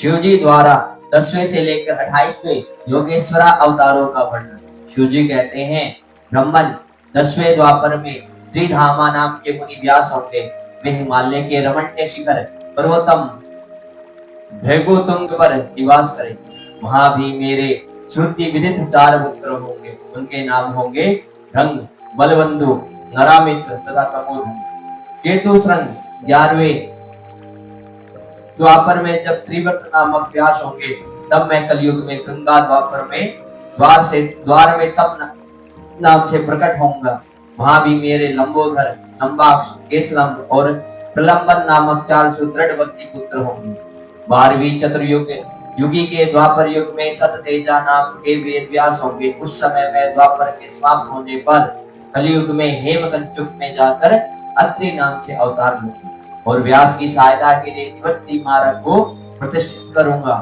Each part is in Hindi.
शिव जी द्वारा 10वें से लेकर 28वें योगेश्वरा अवतारों का वर्णन। शिव जी कहते हैं, ब्रह्मन 10वें द्वापर में त्रिधामा नाम के मुनि व्यास होंगे। वे हिमालय के रमणीय शिखर पर्वतम भृगुतुंग पर निवास करेंगे। वहां भी मेरे श्रुति विदित 4 पुत्र होंगे। उनके नाम होंगे रंग, बलबंधु, नरामित्र तथा तपोधन। केतु श्रृंग 11वें द्वापर में जब त्रिव्रत नामक व्यास होंगे, तब मैं कलयुग में गंगा द्वापर में द्वार में तप नाम से प्रकट होऊंगा। वहां भी मेरे लंबोदर, लंबाक्ष, केसलंब और प्रलंबन नामक 4 सुदृढ़वती पुत्र होंगे। 12वीं चतुर्युग युगी के द्वापर युग में सततेजा नाम के वेद व्यास होंगे। उस समय में द्वापर के समाप्त होने पर कलयुग में हेमकंचुक में जाकर अत्रि नाम से अवतार लूंगा और व्यास की सहायता के लिए निवृत्ति मार्ग को प्रतिष्ठित करूंगा।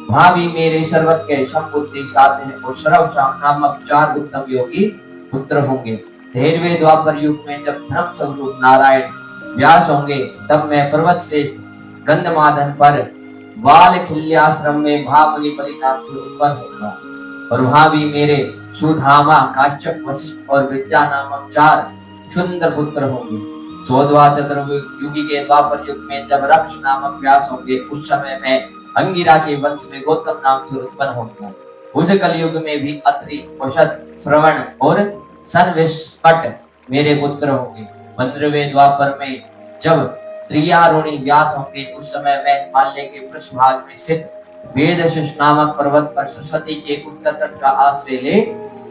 वहां भी मेरे सर्वज्ञ, संबुद्धि, साध्य और सर्वशाम नामक 4 उत्तम योगी पुत्र होंगे। 13वें द्वापर युग में जब धर्म स्वरूप नारायण व्यास होंगे, तब मैं पर्वत श्रेष्ठ गंधमादन पर बाल खिल्याश्रम में महामुनि बलि नाम से उत्पन्न होगा और वहां भी मेरे सुधामा, काश्यप, वशिष्ठ और विद्या नामक 4 सुंदर पुत्र होंगे। 14वां चतुर्युगी के द्वापर युग में जब रक्ष नामक व्यास होंगे, उस समय मैं अंगिरा के वंश में गौतम नाम से उत्पन्न होगा। उस कलयुग में भी अत्रि, औषध, श्रवण और सर्वस्पट मेरे पुत्र होंगे। 15वें द्वापर में जब त्रियारुणी व्यास होंगे, उस समय मैं हिमालय के पृष्ठभाग में स्थित वेदशिष नामक पर्वत पर सरस्वती के उत्तर तट का आश्रय ले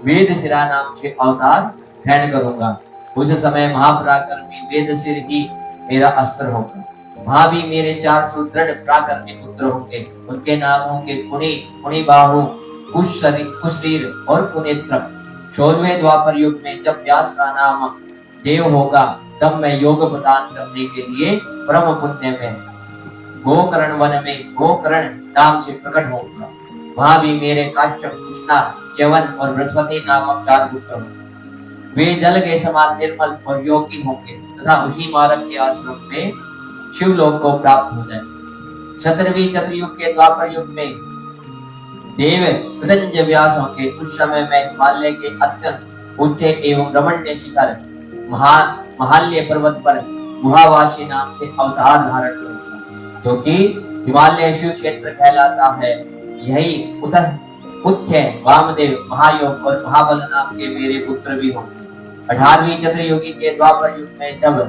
वेदशिरा नाम से अवतार ग्रहण करूंगा। उस समय महापराक्रमी वेदशिर ही मेरा अस्त्र होगा। वहां भी मेरे 4 सुदृढ़ पराक्रमी पुत्र होंगे। उनके नाम होंगे कुणी, कुणिबाहु, कुशरीर और कुनेत्र। 16वें द्वापर युग में जब व्यास का नाम देव होगा, तब मैं योग प्रदान करने के लिए परम पुण्य में गोकर्ण वन में गोकर्ण नाम से प्रकट होगा। वहां भी मेरे काश्यप, कृष्णा, च्यवन और बृहस्पति नामक 4 पुत्र होंगे। वे जल के समान निर्मल और योगी होंगे तथा उसी मार्ग के आश्रम में शिवलोक को प्राप्त हो जाएंगे। 17वीं चतुर्युग के द्वापर युग में देव कृतंज व्यास होंगे। उस समय मैं हिमालय के अत्यंत ऊंचे एवं रमणीय शिखर महाल्य पर्वत पर गुहावासी नाम से अवतार धारण करूंगा, जो कि हिमालय शिव क्षेत्र कहलाता है। यही उत्थ्य, वामदेव, महायोग और महाबल नाम के मेरे पुत्र भी होंगे। 18वीं चतुर्युगी के द्वापर युग में जब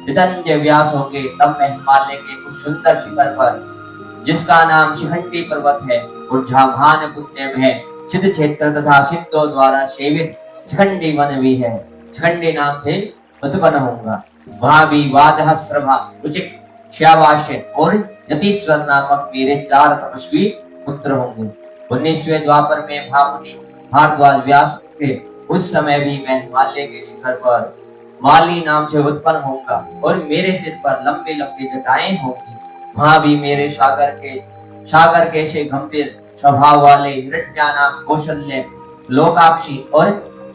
कृतंज व्यास होंगे, तब मैं हिमालय के उस सुंदर शिखर पर, जिसका नाम शिखंडी पर्वत है और जहाँ महान पुण्य में सिद्ध क्षेत्र तथा सिद्धों द्वारा सेवित शिखंडी वन भी है, शिखंडी नाम से उत्पन्न होगा। वहां भी वाजहस्रभा, रुचिक, श्यावास्य और यतीश्वर नामक मेरे 4 तपस्वी पुत्र होंगे। 19वें द्वापर में महामुनि भारद्वाज व्यास होंगे। उस समय भी मैं हिमालय के शिखर पर माली नाम से उत्पन्न होगा और मेरे सिर पर लंबी लंबी जटाएं होंगी। वहां भी मेरे सागर के से गंभीर स्वभाव वाले हिरण्या नाम कौशल्य, लोकाक्षी और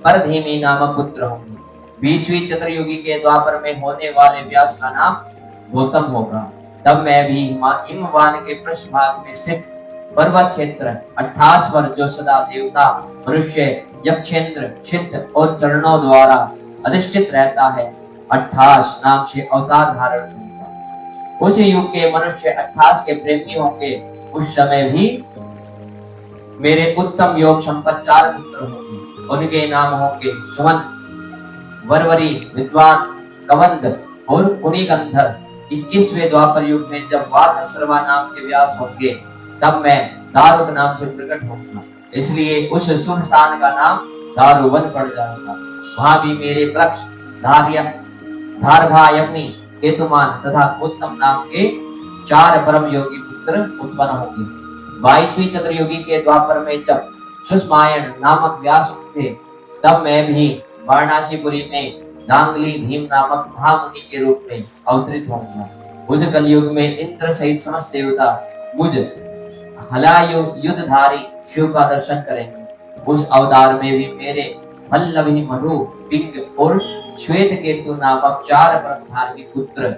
परधीमी नामक पुत्र होंगे। 20वीं चतुर्युगी के द्वापर में होने वाले व्यास का नाम गौतम होगा। तब मैं भी हिमवान के पृष्ठभाग में स्थित पर्वत क्षेत्र 28 पर, जो सदा देवता, मनुष्य, यक्षेंद्र, सिद्ध और चरणों द्वारा अधिष्ठित रहता है, 28 नाम से अवतार धारण करूंगा। उस युग के मनुष्य 28 के प्रेमी होंगे। उस समय भी मेरे उत्तम योग संपन्न 4 पुत्र होंगे। उनके नाम होंगे सुमन, वरवरी, विद्वान, कवंद और कुणिगंधर। 21वें द्वापर युग में जब वातस्रवा नाम के व्यास होंगे, तब मैं दारुक नाम से प्रकट होऊंगा, इसलिए उस शुभ स्थान का नाम दारुवन पड़ जाएगा। वहां भी मेरे वृक्ष, धारभायग्नि, केतुमान तथा उत्तम नाम के 4 परम योगी पुत्र उत्पन्न होंगे। 22वीं चतुर्युगी के द्वापर में जब सुषमायन नामक व्यास होंगे, तब मैं भी वाराणसीपुरी में नांगली भीम नामक महामुनि के रूप में अवतरित होऊंगा। उस कलयुग में इंद्र सहित समस्त देवता मुझ युद्धधारी शिव का दर्शन करेंगे। उस अवतार में भी मेरे वल्लभी, मधु, पिंग और श्वेत केतु नामक 4 परम धार्मिक पुत्र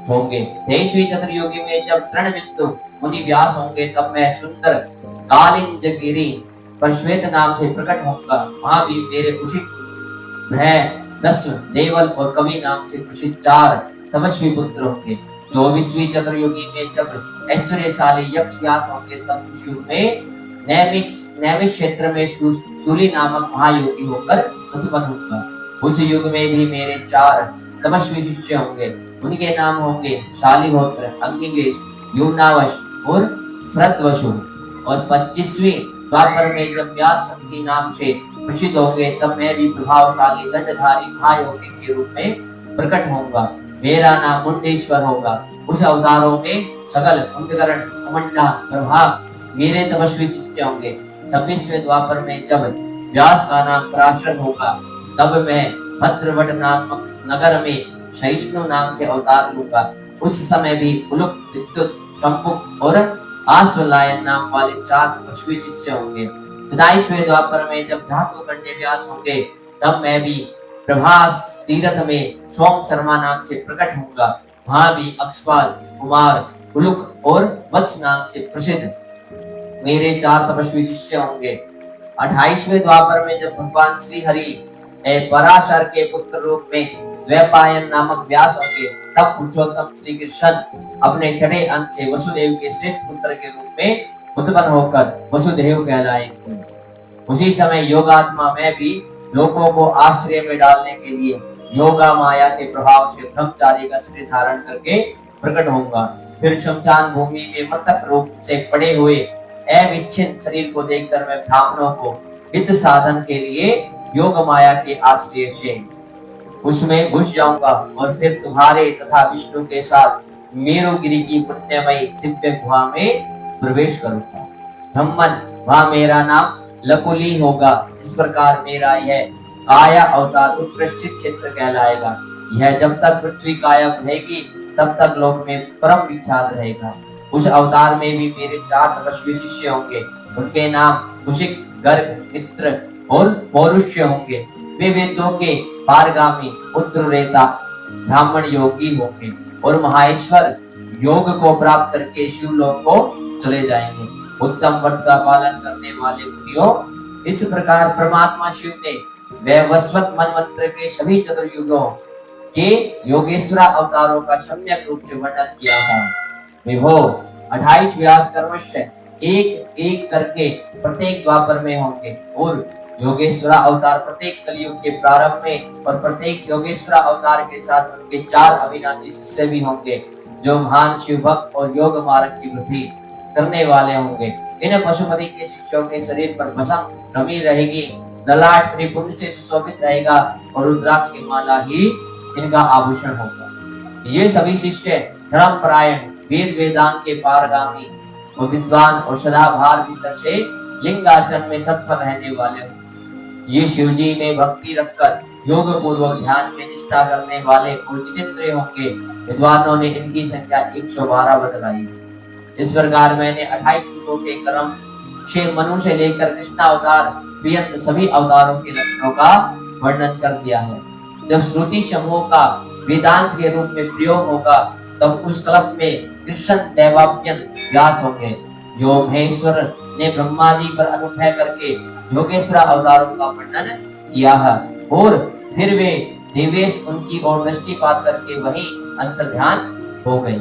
होंगे। 23वीं चतुर्युगी में जब तृण बिंदु मुनि व्यास होंगे, तब मैं सुंदर कालिंजगिरी पर श्वेत नाम से प्रकट होऊंगा। वहां भी मेरे उचित नस्व, देवल और कवि नाम से प्रसिद्ध 4 तपस्वी पुत्र होंगे। 24वीं चतुर्युगी में जब ऐश्वर्यशाली यक्ष व्यास होंगे, तब उस युग में नैमिष क्षेत्र में शूली नामक महायोगी होकर उत्पन्न होगा। उस युग में भी मेरे 4 तपस्वी शिष्य होंगे। उनके नाम होंगे शालिहोत्र, अग्निवेश, युम्नावश और श्रद्धवसु। और 25वीं द्वापर में जब व्यास शक्ति नाम से प्रसिद्ध होंगे, तब मैं भी प्रभावशाली दंडधारी महायोगी के रूप में प्रकट होऊंगा। मेरा नाम मुंडेश्वर होगा। उस अवतारों में सकल कुंडकर्ण, कुमंडा, प्रभाग मेरे तपस्वी शिष्य होंगे। 26वें द्वापर में जब व्यास का नाम पराशर होगा, तब मैं भद्रवट नामक नगर में सहिष्णु नाम से अवतार लूंगा। उस समय भी उलुक, विद्युत, शंपुक और आश्वलायन नाम वाले 4 तपस्वी शिष्य होंगे। 27वें द्वापर में जब धातु गण्य व्यास होंगे, तब मैं भी प्रभास तीर्थ में सोम शर्मा नाम से प्रकट होऊंगा। वहां भी अक्षपाल, कुमार, उलुक और वत्स नाम से प्रसिद्ध मेरे 4 तपस्वी शिष्य होंगे। 28वें द्वापर में जब भगवान श्री हरि पराशर के पुत्र रूप में द्वैपायन नामक व्यास होंगे, तब पुरुषोत्तम श्री कृष्ण अपने छठे अंश से वसुदेव के श्रेष्ठ पुत्र के रूप में उत्पन्न होकर वसुदेव कहलाएंगे। उसी समय योगात्मा में भी लोगों को आश्चर्य में डालने के लिए योगा माया के प्रभाव से ब्रह्मचारी का शरीर धारण करके प्रकट होऊंगा। फिर शमशान भूमि में मृतक रूप से पड़े हुए अविच्छिन्न शरीर को देखकर मैं ब्राह्मणों को हित साधन के लिए योग माया के आश्रय से उसमें घुस जाऊंगा और फिर तुम्हारे तथा विष्णु के साथ मेरुगिरी की पुण्यमयी दिव्य गुहा में प्रवेश करूंगा। ब्रह्मन, वहां मेरा नाम लकुली होगा। इस प्रकार मेरा यह काया अवतार उत्कृष्ट क्षेत्र कहलाएगा। यह जब तक पृथ्वी काया रहेगी, तब तक लोक में परम विख्यात रहेगा। उस अवतार में भी मेरे 4 तपस्वी शिष्य होंगे। उनके नाम कुशिक, गर्ग, मित्र और पौरुष्य होंगे। वे वेदों के पारगामी, उद्ररेता, ब्राह्मण योगी होंगे और महेश्वर योग को प्राप्त करके शिवलोक को चले जाएंगे। उत्तम व्रत का पालन करने वाले मुनियों, इस प्रकार परमात्मा शिव ने वैवस्वत मनमंत्र के सभी चतुर्युगों के योगेश्वर अवतारों का सम्यक रूप से वर्णन किया था। विभो 28 व्यास कर्मश एक एक करके प्रत्येक द्वापर में होंगे और योगेश्वर अवतार प्रत्येक कलयुग के प्रारंभ में और प्रत्येक योगेश्वर अवतार के साथ उनके 4 अविनाशी शिष्य भी होंगे, जो महान शिव भक्त और योग मार्ग की वृद्धि करने वाले होंगे। इन पशुपति के शिष्यों के शरीर पर भस्म रमी रहेगी, ललाट त्रिपुंड से सुशोभित रहेगा और रुद्राक्ष की माला ही इनका आभूषण होगा। ये सभी शिष्य धर्मपरायण, वेद वेदांत के पारगामी और विद्वान और सदाभार भीतर से लिंगार्चन में तत्पर रहने वाले होंगे। ये शिवजी में भक्ति रखकर योग पूर्वक ध्यान में निष्ठा करने वाले और जितेंद्रिय होंगे। विद्वानों ने इनकी संख्या 112 बतलाई। इस प्रकार मैंने 28 युगों के क्रम से मनु से लेकर कृष्ण अवतार पर्यंत सभी अवतारों के लक्षणों का वर्णन कर दिया है। जब श्रुति समूह का वेदांत के रूप में प्रयोग होगा, तब उस कल्प में कृष्ण दैवाप्यन व्यास होंगे, जो महेश्वर ने ब्रह्मा जी पर अनुग्रह करके योगेश्वर अवतारों का वर्णन किया है। और फिर वे देवेश उनकी ओर दृष्टिपात करके वही अंतर्ध्यान हो गए।